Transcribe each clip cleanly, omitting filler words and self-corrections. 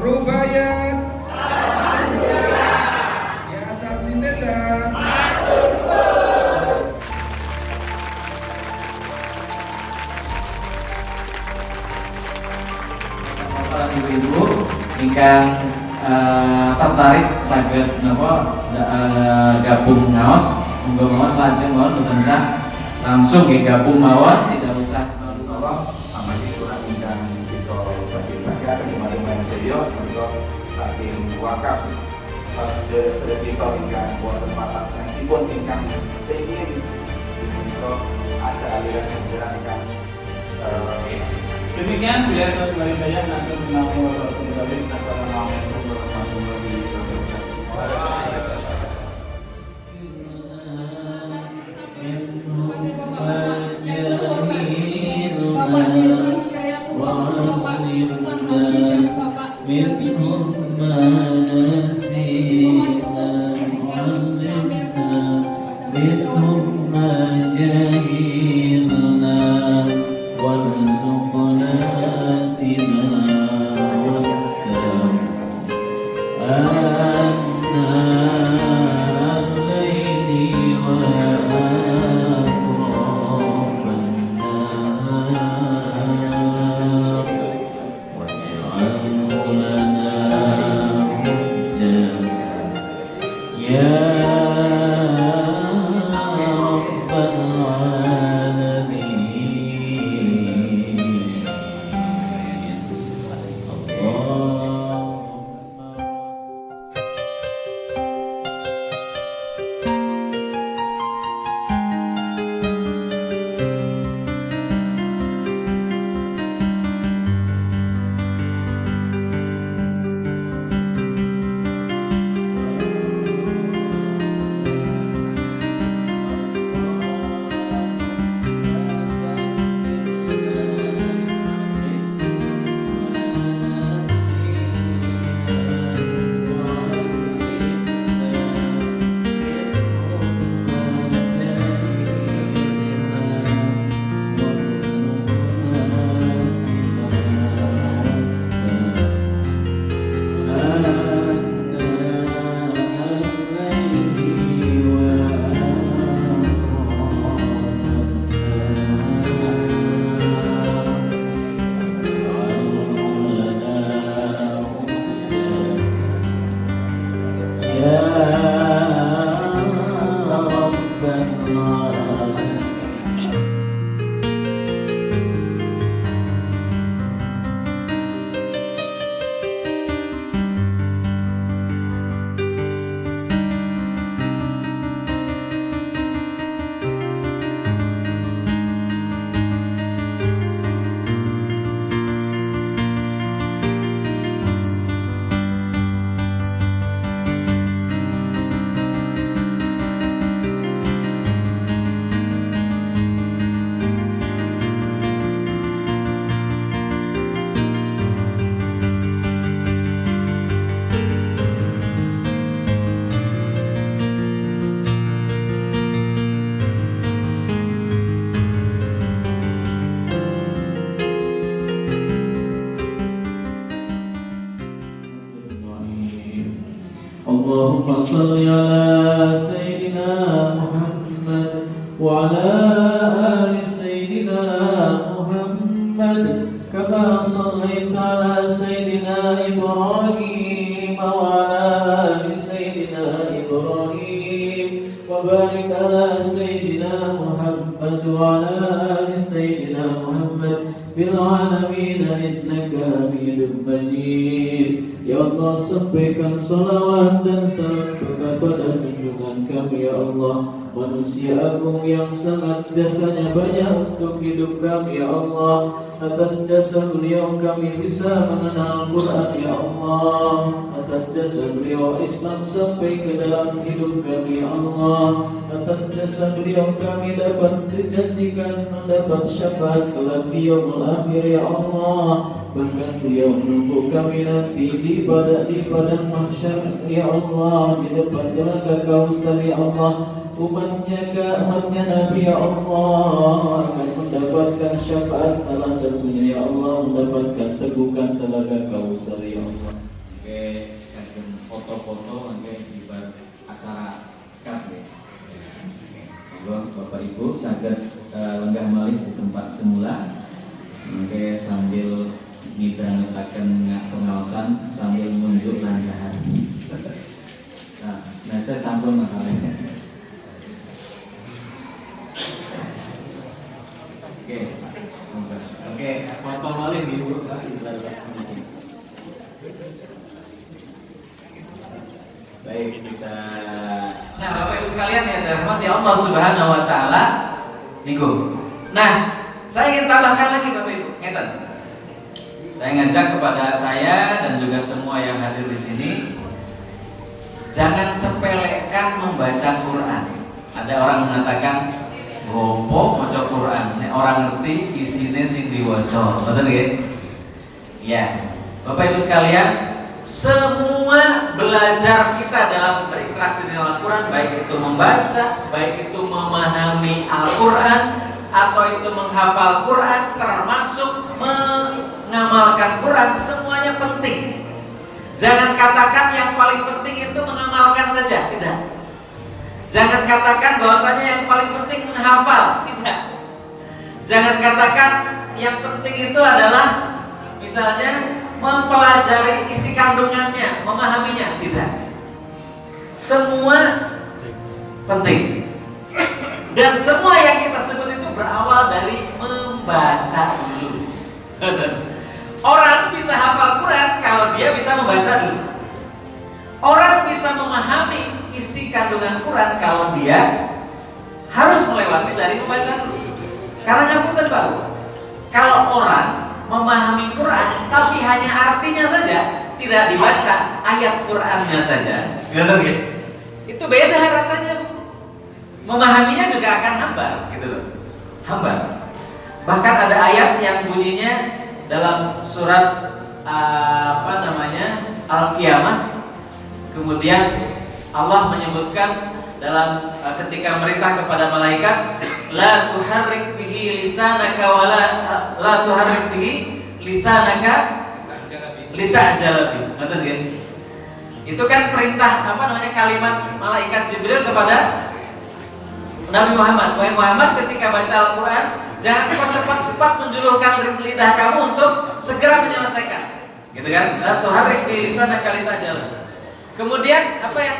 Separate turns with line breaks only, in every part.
Rubayat. Ya saksi desa.
Bapak Ibu ingkang tertarik saged napa gabung ngaos, monggo mawon lajeng mawon boten sah langsung gabung mawon, tidak usah
Insyaallah sama kurang ingkang kita bagi-bagi kemarin main serius menika saking wakaf sedaya kita ingkang wonten papat sanesipun ingkang pengin menika ada aliran ingkang
demikian biar kembali banyak nasib menawi warahmatullahi wabarakatuh. Assalamualaikum warahmatullahi wabarakatuh.
Allahumma salli ala Sayyidina Muhammad wa ala ali Sayyidina Muhammad kama sallaita ala Sayyidina Ibrahim wa ala ali Sayyidina Ibrahim wa barik ala Sayyidina Muhammad wa ala ali Sayyidina Muhammad bil alamin innaka Hamidum Majid. Ya Allah, sampaikan salawat dan salam kepada junjungan kami ya Allah, manusia agung yang sangat jasanya banyak untuk hidup kami ya Allah. Atas jasa beliau kami bisa mengenal Quran ya Allah. Atas jasa beliau Islam sampai ke dalam hidup kami ya Allah. Atas jasa beliau kami dapat dijanjikan mendapat syafaat kelak di yaumul akhir ya Allah. Bahkan beliau menunggu kami nanti di padang mahsyar ya Allah, di depan telaga Kausar ya Allah. Umatnya Nabi ya Allah akan mendapatkan syafaat, salah satunya ya Allah mendapatkan tegukan telaga Kausar ya Allah.
Oke, kagem foto-foto oke di acara skap ya. Monggo Bapak Ibu saged lenggah malih di tempat semula. Oke, sambil midhangetaken pengaosan sambil nunjuk langkah hati. Nah, saya sampun makalahnya. Oke, foto malih di urut lagi baik kita. Nah, Bapak Ibu sekalian yang dirahmati Allah Subhanahu wa taala niku. Nah, saya ingin tambahkan lagi Bapak Ibu, ngeten. Saya ngajak kepada saya dan juga semua yang hadir di sini, jangan sepelekan membaca Quran. Ada orang mengatakan gopo maca Quran, nek orang ngerti isine sing diwaca. Betul nggih? Ya. Bapak Ibu sekalian, semua belajar kita dalam berinteraksi dengan Al-Quran, baik itu membaca, baik itu memahami Al-Quran, atau itu menghafal Quran, termasuk mengamalkan Quran, semuanya penting. Jangan katakan yang paling penting itu mengamalkan saja, tidak. Jangan katakan bahwasanya yang paling penting menghafal, tidak. Jangan katakan yang penting itu adalah misalnya mempelajari isi kandungannya, memahaminya, tidak. Semua penting. Dan semua yang kita sebut itu berawal dari membaca dulu. Orang bisa hafal Quran kalau dia bisa membaca dulu. Orang bisa memahami isi kandungan Quran kalau dia harus melewati dari membaca dulu. Karena ngapunten Pak, kalau orang memahami Quran tapi hanya artinya saja, tidak dibaca ayat Qurannya saja, gitu. Itu beda rasanya. Memahaminya juga akan hambar, gitu loh. Hambar. Bahkan ada ayat yang bunyinya dalam surat Al-Qiyamah. Kemudian Allah menyebutkan dalam ketika merintah kepada malaikat, la tuharrik bihi lisanaka wa la tuharrik bihi lisanaka lita'jala bihi. Betul kan? Itu kan perintah kalimat malaikat Jibril kepada Nabi Muhammad. Wahai Muhammad, ketika baca Al-Quran, jangan kau cepat-cepat menjulurkan lidah kamu untuk segera menyelesaikan. Gitu kan? La tuharrik bihi lisanaka lita'jala. Kemudian apa yang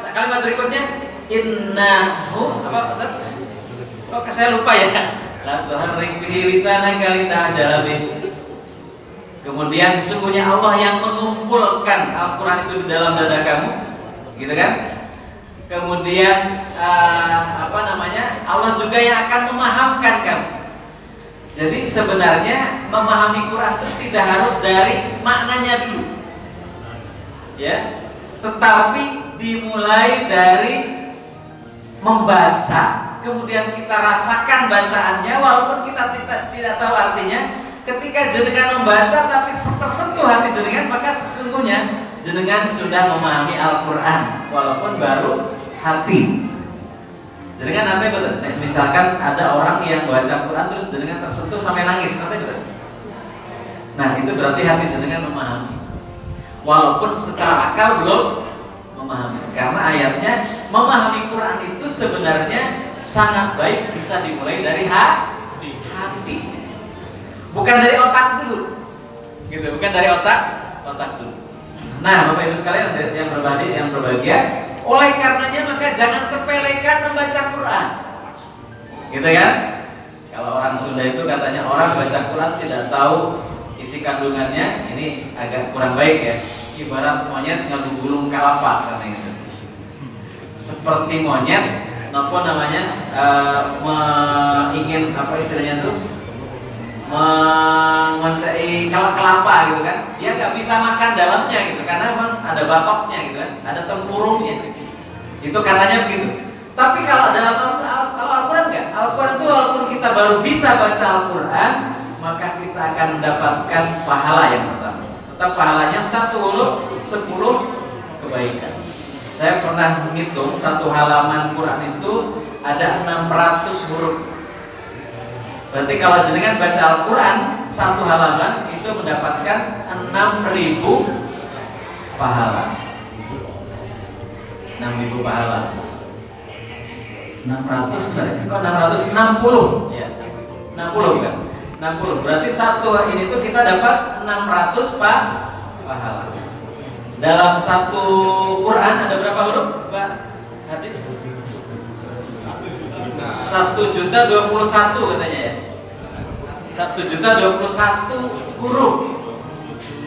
kalimat berikutnya? Innahu apa Ustaz? Kok saya lupa ya? La tuharrik bihi lisanaka lita'jala bihi. Kemudian sesungguhnya Allah yang mengumpulkan Al-Quran itu di dalam dada kamu, gitu kan? Kemudian Allah juga yang akan memahamkan kamu. Jadi sebenarnya memahami Quran itu tidak harus dari maknanya dulu, ya. Tetapi dimulai dari membaca, kemudian kita rasakan bacaannya walaupun kita tidak tahu artinya. Ketika jenengan membaca tapi tersentuh hati jenengan, maka sesungguhnya jenengan sudah memahami Al-Quran walaupun baru hati. Jenengan nanti betul. Misalkan ada orang yang baca Quran terus jenengan tersentuh sampai nangis, nanti betul. Nah itu berarti hati jenengan memahami, walaupun secara akal belum memahami. Karena ayatnya memahami Quran itu sebenarnya sangat baik bisa dimulai dari hati. Bukan dari otak dulu, gitu. Bukan dari otak dulu. Nah, Bapak Ibu sekalian yang berbahagia, oleh karenanya maka jangan sepelekan membaca Quran, gitu kan? Kalau orang Sunda itu katanya orang baca Quran tidak tahu isi kandungannya, ini agak kurang baik ya. Ibarat monyet ngegulung kelapa karena itu. Seperti monyet, ingin apa istilahnya tuh? Menguasai kelapa gitu kan, dia nggak bisa makan dalamnya gitu karena memang ada batoknya gitu kan, ada tempurungnya. Itu katanya begitu. Tapi kalau dalam Al-Quran nggak, Al-Quran itu walaupun kita baru bisa baca Al-Quran, maka kita akan mendapatkan pahala yang pertama. Tetap pahalanya 1 huruf 10 kebaikan. Saya pernah menghitung satu halaman Quran itu ada 600 huruf. Berarti kalau jenengan baca Al-Quran 1 halaman itu mendapatkan 6.000 pahala. 6.000 pahala. 600 benar ya? Kok 660? Ya. 60 kan? 60. Berarti satu ini tuh kita dapat 600 pahala. Dalam satu Quran ada berapa huruf, Pak Hadi? 1.021 katanya ya. 1.021 huruf.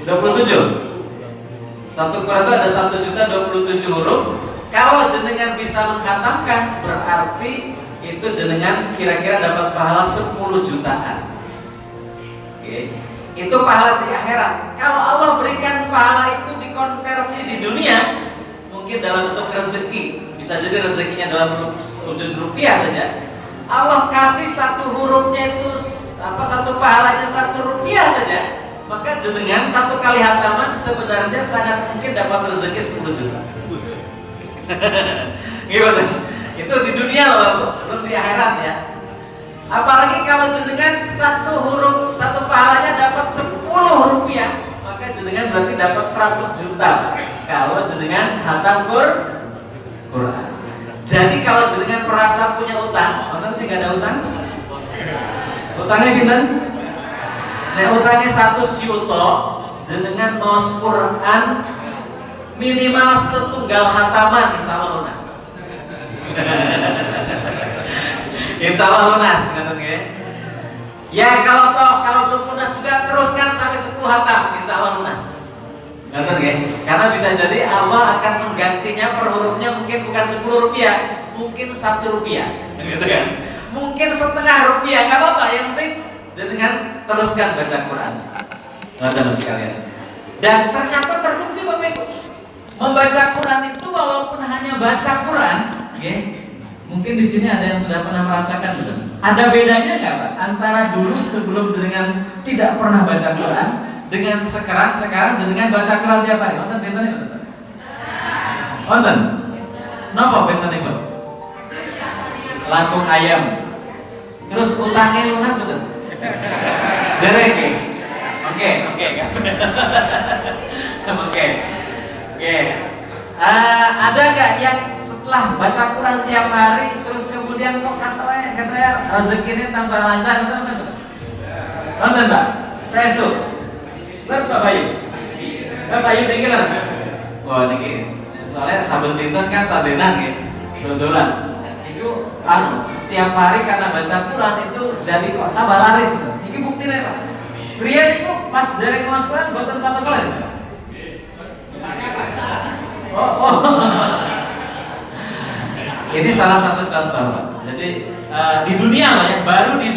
27. Satu Quran itu ada 1.027 huruf. Kalau jenengan bisa menghatamkan, berarti itu jenengan kira-kira dapat pahala 10 jutaan. Oke. Itu pahala di akhirat. Kalau Allah berikan pahala itu dikonversi di dunia, mungkin dalam bentuk rezeki, bisa jadi rezekinya dalam wujud rupiah saja. Allah kasih satu hurufnya itu satu pahalanya 1 rupiah saja, maka jenengan satu kali hataman sebenarnya sangat mungkin dapat rezeki 10 juta. Gimana? Itu di dunia loh, belum di akhirat ya. Apalagi kalau jenengan satu huruf, satu pahalanya dapat 10 rupiah, maka jenengan berarti dapat 100 juta kalau jenengan hatam Quran. Jadi kalau jenengan merasa punya utang, nonton sih gak ada utang? Utangnya pinten? Nah, utangnya 1 juta, jenengan mau Quran minimal setunggal hataman, insya Allah lunas. Insya Allah lunas, ngerti ya? Ya kalau belum lunas juga teruskan sampai 10 hatam, insya Allah lunas. Ngerti ya? Karena bisa jadi Allah akan menggantinya per hurufnya mungkin bukan 10 rupiah, mungkin 1 rupiah, gitu kan? Mungkin setengah rupiah, nggak apa-apa. Yang penting jangan teruskan baca Quran, teman-teman sekalian. Dan ternyata terbukti Bapak Ibu, membaca Quran itu walaupun hanya baca Quran, ya, mungkin di sini ada yang sudah pernah merasakan, betul? Ada bedanya nggak Pak? Antara dulu sebelum jenengan tidak pernah baca Quran dengan sekarang jenengan baca Quran tiap hari. Nonton bentane Pak? Nonton? Napa bentane Pak? Langkung ayam. Terus utangnya lunas betul? Derek. Oke. Ada nggak yang setelah baca Quran tiap hari terus kemudian kok katanya rezekinya tambah lancar? Nonton Pak? Saya itu. Terus Pak Bayu. Pak Bayu dengar? Wah ini soalnya saben dinten kan sadenan ya, kebetulan. Itu setiap hari karena baca Quran itu jadi kok tambah laris. Ini buktinya Pak. Pria itu pas dari kelas Quran buatan patah laris. Oh. Ini salah satu contoh Pak. Jadi di dunia loh ya, baru di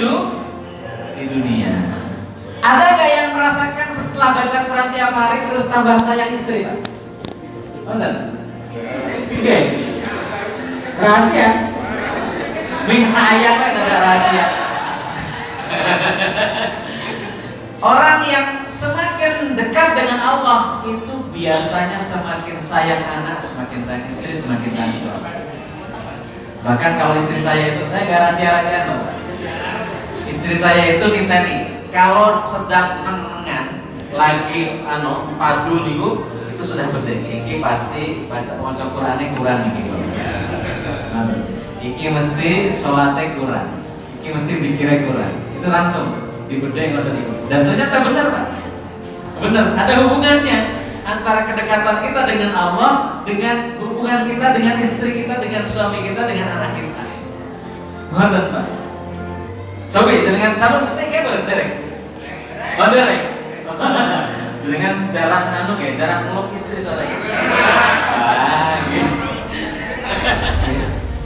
dunia. Ada nggak yang merasakan setelah baca Quran tiap hari terus tambah sayang istri Pak? Nonton? Guys, rahasia. Ming sayang kan ada rahasia. Orang yang semakin dekat dengan Allah itu biasanya semakin sayang anak, semakin sayang istri, semakin sayang suami. Bahkan kalau istri saya itu, saya nggak rahasia-rahasia loh. Istri saya itu minta nih, kalau sedang menengan lagi padu niku itu sudah betul. Iki pasti baca Qurannya kurang nih gitu. Iki mesti sholatnya kurang, iki mesti dikira kurang. Itu langsung dibedai ngoten niku. Dan ternyata benar Pak. Benar, ada hubungannya antara kedekatan kita dengan Allah, dengan hubungan kita dengan istri kita, dengan suami kita, dengan anak kita. Ngoten Pak. Coba jangan sama kita kayak berderek. Berderek. Jangan jarang jarang meluk istri saudara. Gitu.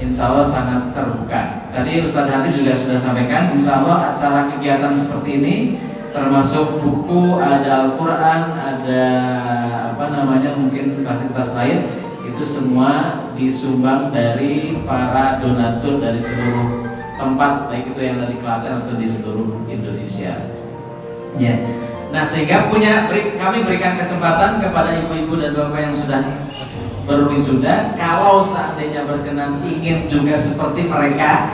Insya Allah sangat terbuka. Tadi Ustadz Hadi juga sudah sampaikan, insya Allah acara kegiatan seperti ini termasuk buku, ada Al-Quran, ada mungkin fasilitas lain, itu semua disumbang dari para donatur dari seluruh tempat, baik itu yang dari Klaten atau di seluruh Indonesia. Ya. Nah sehingga kami berikan kesempatan kepada ibu-ibu dan bapak yang sudah berwisuda, kalau seandainya berkenan ingin juga seperti mereka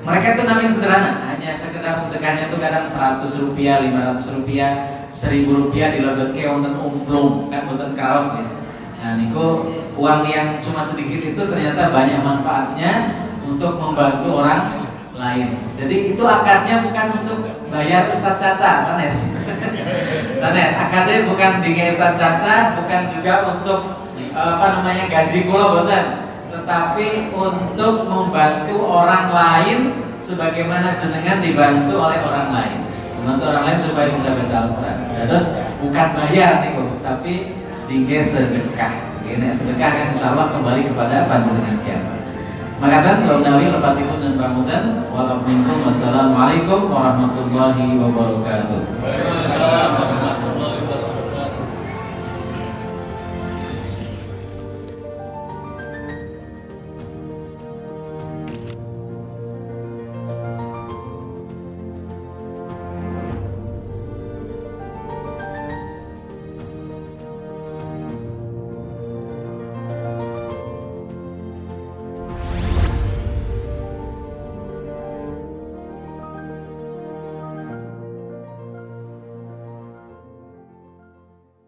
itu namanya sederhana. hanya sekedar sedekahnya itu kadang 100 rupiah, 500 rupiah, 1000 rupiah dilebetke wonten umplung kan wonten kraos ya. Nah niku uang yang cuma sedikit itu ternyata banyak manfaatnya untuk membantu orang lain. Jadi itu akadnya bukan untuk bayar Ustadz Caca, sanes. Sanes, akadnya bukan dingin Ustadz Caca, bukan juga untuk gaji kula boten, tetapi untuk membantu orang lain sebagaimana jenengan dibantu oleh orang lain. Membantu orang lain supaya bisa baca Al-Quran. Terus bukan bayar niku, tapi dingin sedekah. Ini sedekah kan insyaallah kembali kepada panjenengan kiamat. Maka sebelum nawi lepatipun dan pramudan. Wassalamualaikum warahmatullahi wabarakatuh.